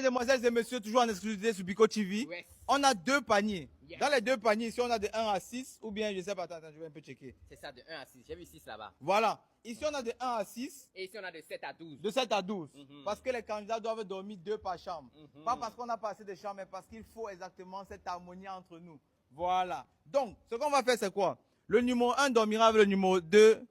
Mesdemoiselles et messieurs, toujours en exclusivité sur Bico TV, Yes. on a 2 paniers. Yes. Dans les 2 paniers, ici on a de 1 à 6, ou bien je sais pas, attends, je vais un peu checker. C'est ça, de 1 à 6. J'ai vu 6 là-bas. Voilà, ici on a de 1 à 6, Et ici, on a de 7 à 12. de 7 à 12. Mhm. Parce que les candidats doivent dormir 2 par chambre. Mhm. Pas parce qu'on a pas assez de chambres, mais parce qu'il faut exactement cette harmonie entre nous. Voilà. Donc, ce qu'on va faire, c'est quoi? Le numéro 1 dormira avec le numéro 2,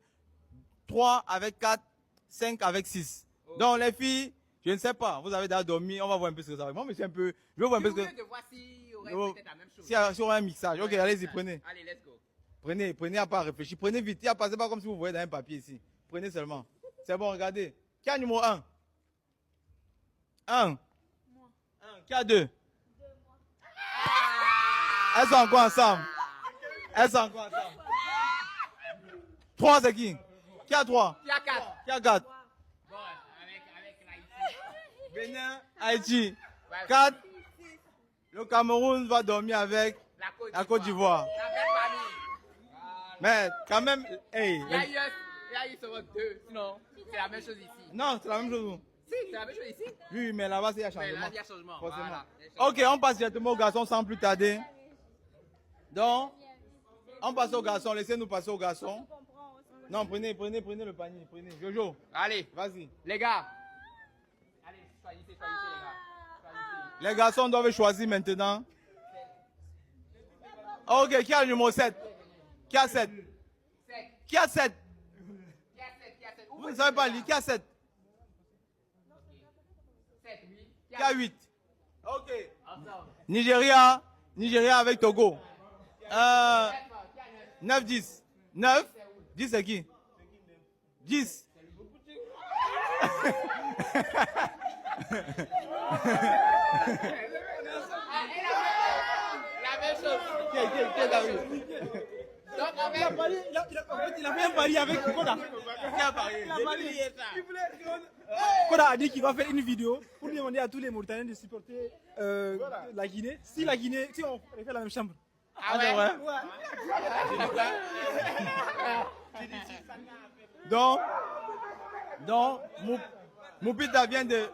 3 avec 4, 5 avec 6. Okay. Donc, les filles, je ne sais pas, vous avez déjà dormi, on va voir un peu ce que ça va. Moi, je suis un peu, je veux voir un peu ce que... de voir s'il y aurait peut-être la même chose. Si on a un mixage. Ok, allez-y, prenez. Allez, let's go. Prenez à pas réfléchir. Prenez vite. Il n'y a pas, c'est pas comme si vous voyez dans un papier ici. Prenez seulement. C'est bon, regardez. Qui a numéro 1? 1. Moi. 1. Qui a 2? 2 mois. Elles sont encore ensemble. Elles sont encore ensemble. 3, c'est qui? Qui a 3? Qui a 4? Qui a 4? Bon, avec l'Haïti. Bénin, Haïti. Ouais. 4. Le Cameroun va dormir avec la Côte d'Ivoire. La belle famille. Mais quand même, hey. Il y a eu seulement 2. Sinon, c'est la même chose ici. Non, c'est la même chose. Si, c'est la même chose ici. Oui, mais là-bas, il y a Mais changement. là, il y a changement. Forcément. Voilà. Il y a changement. Ok, on passe directement aux garçons sans plus tarder. Donc, on passe aux garçons. Laissez-nous passer aux garçons. Non, prenez le panier. Prenez. Jojo, Allez, vas-y. les gars. Allez, choisissez, les gars. Choisissez. Les garçons doivent choisir maintenant. Ok, qui a le numéro 7? Qui a 7? 7. Qui a 7? Qui a 7? Qui a 7? Vous ne savez pas lire. Qui a 7? 7, oui. Qui a 8? Ok. Ensemble. Nigeria avec Togo. 9, 9. 10. 9, 10 c'est qui? 10. La même chose. Qui est David? Donc, avec... Il a fait un pari avec Koda. Qui a parié? Il a parié. Koda a dit qu'il va faire une vidéo pour demander à tous les Mauritaniens de supporter la Guinée. Si on fait la même chambre. Ah ouais? Donc, Moupita vient de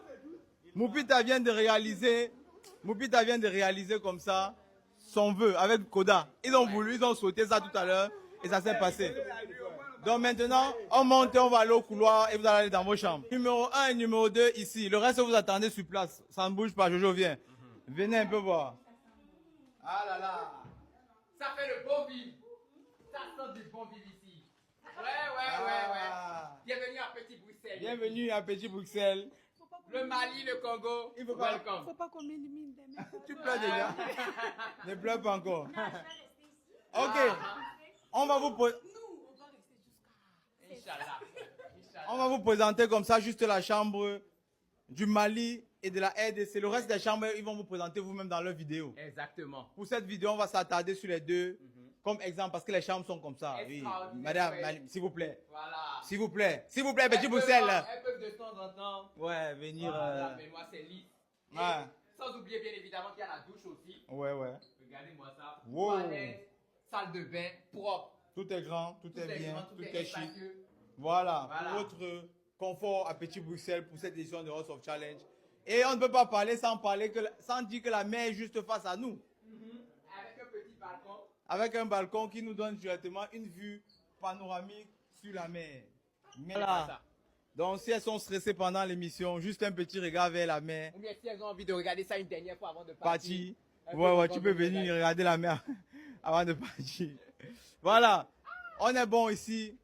réaliser comme ça son vœu avec Koda. Ils ont souhaité ça tout à l'heure et ça s'est passé. Donc maintenant, on monte, on va aller au couloir et vous allez aller dans vos chambres. Numéro 1 et numéro 2 ici. Le reste, vous attendez sur place. Ça ne bouge pas, Jojo vient. Venez un peu voir. Ah là là. Ça fait le bon vivre. Ça sent du bon vivre ici. Ouais. Bienvenue à Petit Bruxelles. Bienvenue à Petit Bruxelles. Le Mali, le Congo. Il faut pas- Welcome. Faut pas qu'on m'élimine des mecs. Tu pleures déjà? Ne pleure pas encore. Ok. On va Inch'Allah. on va vous présenter comme ça juste la chambre du Mali et de la RDC. Le reste des chambres, ils vont vous présenter vous-même dans leur vidéo. Exactement. Pour cette vidéo, on va s'attarder sur les deux comme exemple parce que les chambres sont comme ça. Oui. Extraordinaire. Madame, s'il vous plaît. Voilà. S'il vous plaît, Petit Bruxelles. Elles peuvent de temps en temps. Ouais, venir. Voilà, mais moi, c'est lit. Et Ouais. sans oublier, bien évidemment, qu'il y a la douche aussi. Ouais. Regardez-moi ça. Wow. Toilette, salle de bain, propre. Tout est grand, tout est bien, grand, tout est chic. spacieux. Voilà, Voilà. pour votre confort à Petit Bruxelles pour cette édition de House of Challenge. Et on ne peut pas parler sans dire que la mer est juste face à nous. Avec un petit balcon. Avec un balcon qui nous donne directement une vue panoramique sur la mer. Voilà. Voilà. Donc si elles sont stressées pendant l'émission, juste un petit regard vers la mer. Ou bien si elles ont envie de regarder ça une dernière fois avant de partir. Parti. Ouais, tu peux venir regarder la mer avant de partir. Voilà. On est bon ici.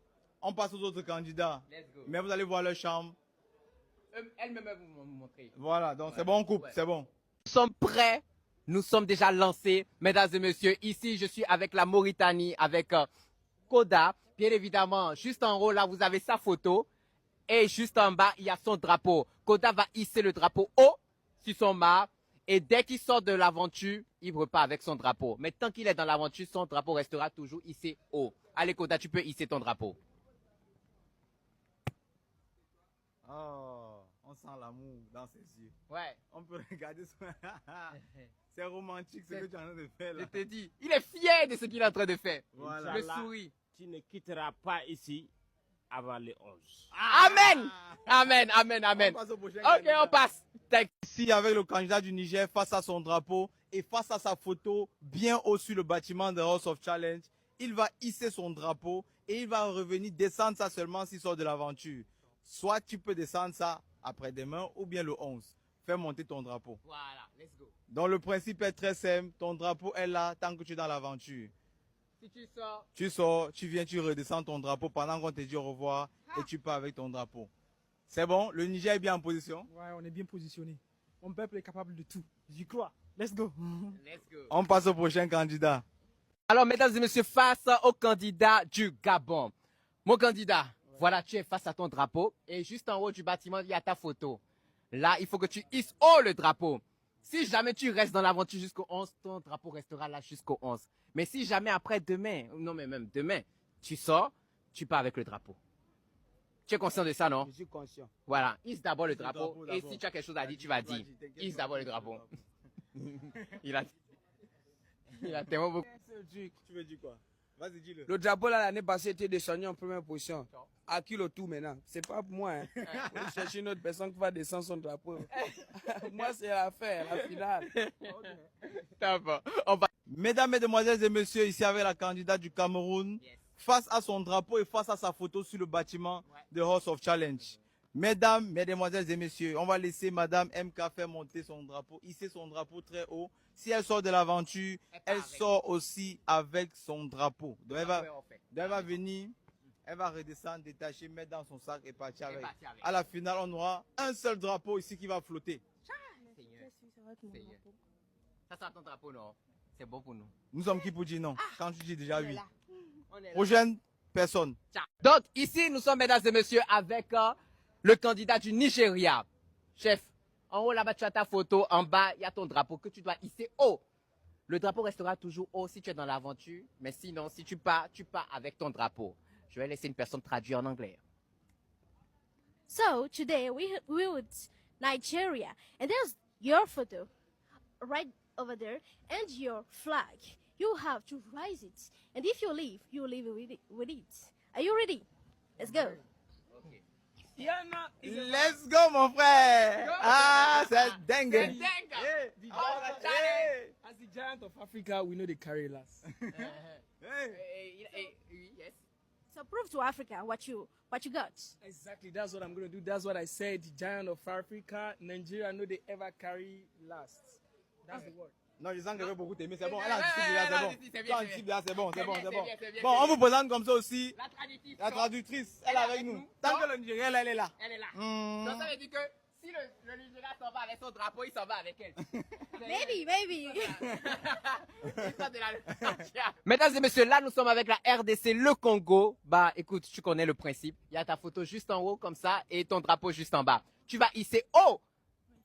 On passe aux autres candidats. Let's go. Mais vous allez voir leur chambre. Elle-même va vous montrer. Voilà, donc c'est bon, on coupe, Ouais. c'est bon. Nous sommes prêts. Nous sommes déjà lancés. Mesdames et messieurs, ici, je suis avec la Mauritanie, avec Koda. Bien évidemment, juste en haut, là, vous avez sa photo. Et juste en bas, il y a son drapeau. Koda va hisser le drapeau haut sur son mât. Et dès qu'il sort de l'aventure, il repart avec son drapeau. Mais tant qu'il est dans l'aventure, son drapeau restera toujours hissé haut. Allez, Koda, tu peux hisser ton drapeau. Oh, on sent l'amour dans ses yeux. Ouais. On peut regarder ça. C'est romantique ce que tu es en train de faire Je là. te dis, il est fier de ce qu'il est en train de faire. Voilà. Le souris. Tu ne quitteras pas ici avant les 11. Amen. Amen, amen, amen. On passe au prochain Ok, candidat. on passe. Thank- ici avec le candidat du Niger face à son drapeau et face à sa photo bien haut sur le bâtiment de House of Challenge. Il va hisser son drapeau et il va revenir descendre ça seulement s'il sort de l'aventure. Soit tu peux descendre ça après-demain ou bien le 11. Fais monter ton drapeau. Voilà, let's go. Donc le principe est très simple. Ton drapeau est là tant que tu es dans l'aventure. Si tu sors, Tu sors, tu viens, tu redescends ton drapeau pendant qu'on te dit au revoir et tu pars avec ton drapeau. C'est bon? Le Niger est bien en position? Ouais, on est bien positionné. Mon peuple est capable de tout. J'y crois. Let's go. let's go. On passe au prochain candidat. Alors, mesdames et messieurs, face au candidat du Gabon. Mon candidat, voilà, tu es face à ton drapeau et juste en haut du bâtiment, il y a ta photo. Là, il faut que tu hisses haut le drapeau. Si jamais tu restes dans l'aventure jusqu'au 11, ton drapeau restera là jusqu'au 11. Mais si jamais après demain, non mais même demain, tu sors, tu pars avec le drapeau. Tu es conscient de ça, non? Je suis conscient. Voilà, hisse d'abord le drapeau drapeau et d'abord. si tu as quelque chose à dire, tu vas dire. Hisse d'abord le drapeau. il a tellement beaucoup. Tu veux dire quoi? Vas-y, dis-le. Le drapeau là l'année passée était descendu en première position. À qui le tout maintenant? C'est pas pour moi. Hein. On cherche une autre personne qui va descendre son drapeau. Moi c'est l'affaire, la finale. D'accord. On va. Mesdames, Mesdemoiselles et Messieurs, ici avec la candidate du Cameroun, Yes. face à son drapeau et face à sa photo sur le bâtiment de House of Challenge. Mesdames, Mesdemoiselles et Messieurs, on va laisser Madame MK faire monter son drapeau, hisser son drapeau très haut. Si elle sort de l'aventure, elle sort aussi avec son drapeau. Donc elle va venir, elle va redescendre, détacher, mettre dans son sac et partir avec. À la finale, on aura un seul drapeau ici qui va flotter. Seigneur. Seigneur. Ça sera ton drapeau, non? C'est bon pour nous. Nous sommes qui pour dire non? Quand tu dis déjà oui. On est là. Prochaine personne. Donc, ici, nous sommes, mesdames et messieurs, avec le candidat du Nigeria. Chef, en haut, là-bas, tu as ta photo. En bas, il y a ton drapeau que tu dois hisser haut. Le drapeau restera toujours haut si tu es dans l'aventure. Mais sinon, si tu pars avec ton drapeau. Je vais laisser une personne traduire en anglais. So today we with Nigeria, and there's your photo right over there, and your flag. You have to raise it, and if you leave with it. Are you ready? Let's go. Let's go, mon frère! Ah, c'est dingue! As the giant of Africa, we know they carry last. Yes. So prove to Africa what you got. Exactly, that's what I'm going to do. That's what I said. The giant of Africa, Nigeria, know they ever carry last. That's the word. Non, je sens qu'elle veut beaucoup t'aimer, c'est bon. Elle anticipe là, c'est bon. C'est bien, Elle anticipe là, c'est bon, c'est bon, c'est bon. c'est bien, Bon, on vous présente comme ça aussi La traductrice. la traductrice. Elle est avec nous. Tant que le Nigeria, elle est là. Elle est là. Hmm. Donc ça veut dire que si le Nigeria s'en va avec son drapeau, il s'en va avec elle. Maybe. Mesdames et messieurs, là nous sommes avec la RDC, le Congo. Bah écoute, tu connais le principe. Il y a ta photo juste en haut comme ça et ton drapeau juste en bas. Tu vas hisser haut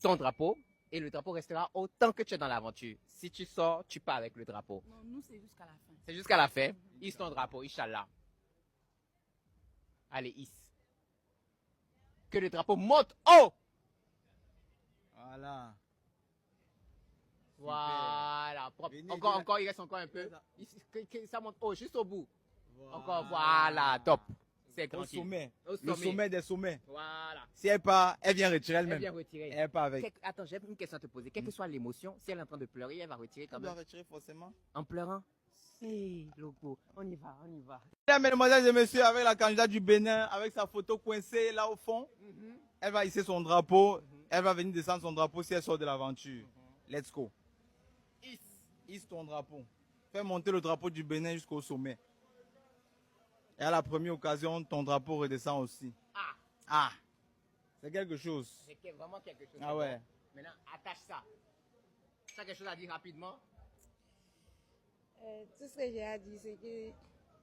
ton drapeau et le drapeau restera haut tant que tu es dans l'aventure. Si tu sors, tu pars avec le drapeau. Non, nous c'est jusqu'à la fin. C'est jusqu'à la fin. Hisse ton drapeau, Inch'Allah. Allez, hisse. Que le drapeau monte haut. Voilà. Voilà. Propre. Venez, Encore, il reste encore un peu. Que ça monte haut, juste au bout. Encore, voilà, top. C'est Au tranquille. sommet. Au Le sommet. sommet des sommets. Voilà. Si elle part, elle vient retirer Elle elle-même. vient retirer. Elle part avec. Attends, j'ai une question à te poser. Quelle que soit l'émotion, si elle est en train de pleurer, elle va retirer quand Elle doit même. retirer forcément. En pleurant. Hey, logo. On y va, on y va. Mesdames, Mesdemoiselles et Messieurs, avec la candidate du Bénin, avec sa photo coincée là au fond, elle va hisser son drapeau. Elle va venir descendre son drapeau si elle sort de l'aventure. Let's go. Hisse ton drapeau. Fais monter le drapeau du Bénin jusqu'au sommet. Et à la première occasion, ton drapeau redescend aussi. Ah, Ah, c'est quelque chose. c'est vraiment quelque chose. Ah ouais. Maintenant, attache ça. Tu as quelque chose à dire rapidement? Tout ce que j'ai à dire, c'est que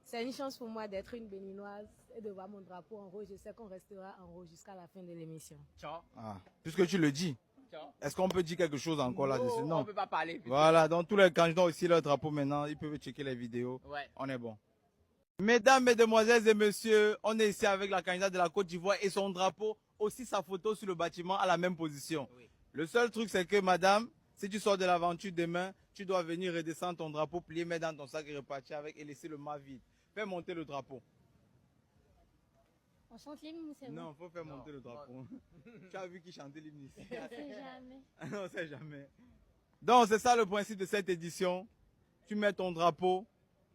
c'est une chance pour moi d'être une béninoise et de voir mon drapeau en haut. Je sais qu'on restera en haut jusqu'à la fin de l'émission. Ciao. Ah, puisque tu le dis, Ciao. est-ce qu'on peut dire quelque chose encore là-dessus? On Non. ne peut pas parler. puisque- Voilà, donc tous les candidats ont aussi leur drapeau maintenant. Ils peuvent checker les vidéos. Ouais. On est bon. Mesdames, Mesdemoiselles et Messieurs, on est ici avec la candidate de la Côte d'Ivoire et son drapeau, aussi sa photo sur le bâtiment à la même position. Oui. Le seul truc, c'est que madame, si tu sors de l'aventure demain, tu dois venir redescendre ton drapeau, plier, mettre dans ton sac et repartir avec et laisser le mât vide. Fais monter le drapeau. On chante l'hymne, c'est bon. Non, faut faire monter le drapeau. Tu as vu qui chantait l'hymne ici? On sait jamais. On sait jamais. Donc, c'est ça le principe de cette édition. Tu mets ton drapeau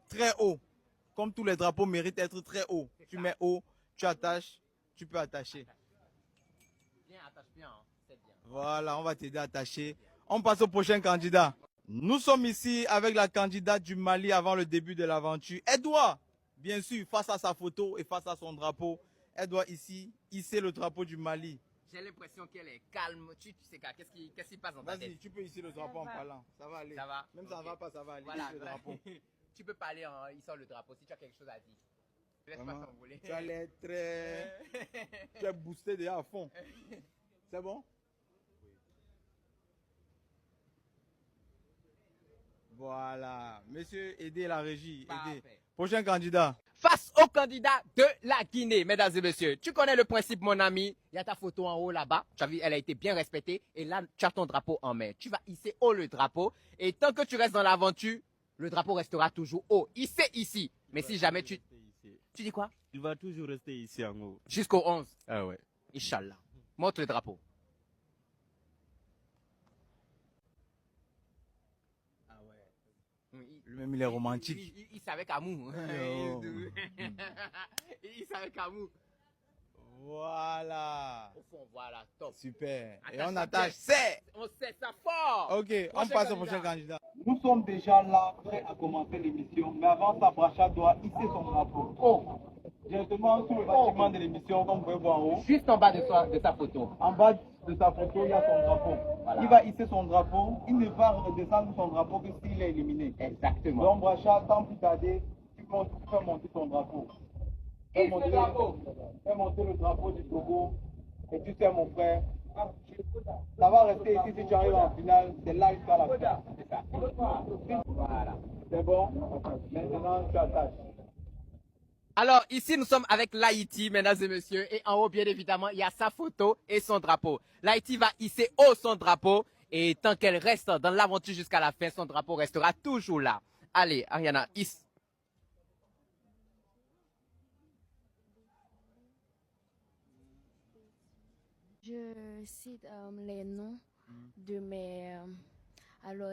très haut. Comme tous les drapeaux méritent d'être très haut. Tu mets haut, tu attaches, tu peux attacher. Bien, attache bien, hein. C'est bien. Voilà, on va t'aider à attacher. On passe au prochain candidat. Nous sommes ici avec la candidate du Mali avant le début de l'aventure. Elle doit, bien sûr, face à sa photo et face à son drapeau, elle doit ici hisser le drapeau du Mali. J'ai l'impression qu'elle est calme. Tu sais quoi, qu'est-ce qui passe dans ta tête? Vas-y, tu peux hisser le drapeau en parlant. Ça va aller. Ça va? Même ça Ok. va pas, ça va aller. Voilà. Hisse le drapeau. Tu peux parler en hissant le drapeau si tu as quelque chose à dire. Laisse pas Vraiment, s'envoler. tu as l'air très... tu es boosté déjà à fond. C'est bon? Voilà. Monsieur, aidez la régie. Aidez. Parfait. Prochain candidat. Face au candidat de la Guinée, mesdames et messieurs. Tu connais le principe, mon ami. Il y a ta photo en haut là-bas. Tu as vu, elle a été bien respectée. Et là, tu as ton drapeau en main. Tu vas hisser haut le drapeau. Et tant que tu restes dans l'aventure, le drapeau restera toujours haut. Hissé ici. Mais si jamais tu... Tu dis quoi? Il va toujours rester ici en haut. Jusqu'au 11. Ah ouais. Inch'Allah. Montre le drapeau. Lui-même, il est romantique. Il savait Camou. Yo. Il savait Camou. Voilà. Au fond, voilà, top. Super. Et Attache on ça attache. bien. C'est. On sait ça fort. Ok, on Prochain passe au candidat. prochain candidat. Nous sommes déjà là, prêts à commencer l'émission. Mais avant ça, Bracha doit hisser son drapeau. Oh, directement sur le bâtiment de l'émission, comme vous pouvez voir en haut. Juste en bas de sa photo. En bas de sa photo, il y a son drapeau. Voilà. Il va hisser son drapeau. Il ne va redescendre son drapeau que s'il est éliminé. Exactement. Donc, Bracha, sans plus tarder, tu fais monter ton drapeau. Fais monter le drapeau du Togo. Et tu sais, mon frère, ça va rester ici si tu arrives en finale. C'est là jusqu'à la fin. C'est ça. Voilà. C'est bon? Maintenant, tu attaches. Alors, ici, nous sommes avec l'Haïti, mesdames et messieurs. Et en haut, bien évidemment, il y a sa photo et son drapeau. L'Haïti va hisser haut son drapeau. Et tant qu'elle reste dans l'aventure jusqu'à la fin, son drapeau restera toujours là. Allez, Ariana, hisse. Je cite les noms de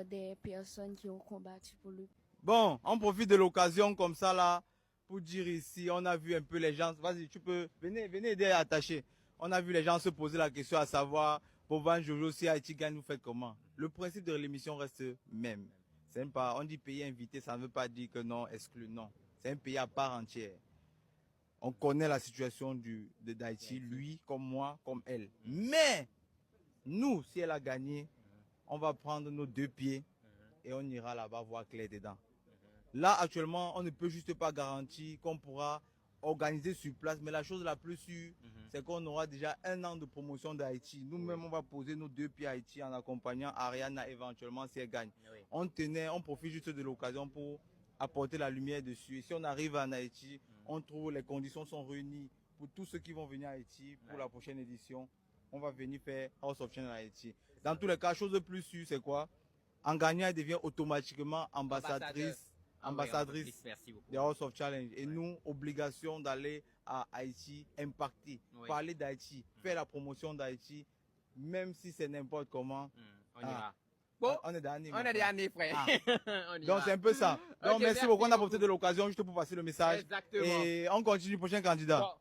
des personnes qui ont combattu pour le. Bon, on profite de l'occasion comme ça là pour dire ici, on a vu un peu les gens. Vas-y, tu peux venez aider à attacher. On a vu les gens se poser la question à savoir, Boban, Jojo, si Haïti gagne, vous faites comment? Le principe de l'émission reste même. C'est pas, on dit pays invité, ça ne veut pas dire que non, exclu, non. C'est un pays à part entière. On connaît la situation d'Haïti, lui, comme moi, comme elle. Mais, nous, si elle a gagné, on va prendre nos deux pieds et on ira là-bas voir clair dedans. Là, actuellement, on ne peut juste pas garantir qu'on pourra organiser sur place, mais la chose la plus sûre, c'est qu'on aura déjà 1 an de promotion d'Haïti. Nous-mêmes, on va poser nos deux pieds à Haïti en accompagnant Ariana éventuellement si elle gagne. On profite juste de l'occasion pour apporter la lumière dessus. Et si on arrive en Haïti, on trouve les conditions sont réunies pour tous ceux qui vont venir à Haïti pour la prochaine édition. On va venir faire House of Challenge à Haïti. Dans tous les cas, chose de plus sûre, c'est quoi? En gagnant, elle devient automatiquement ambassadrice Merci beaucoup. des House of Challenge. Et nous, obligation d'aller à Haïti, impacter, parler d'Haïti, faire la promotion d'Haïti, même si c'est n'importe comment. On ira. Bon, on est dernier. On est dernier, frère. On ira. Donc c'est un peu ça. Donc Ok, merci beaucoup. On a beaucoup. profité de l'occasion juste pour passer le message. Exactement. Et on continue, prochain candidat. Bon,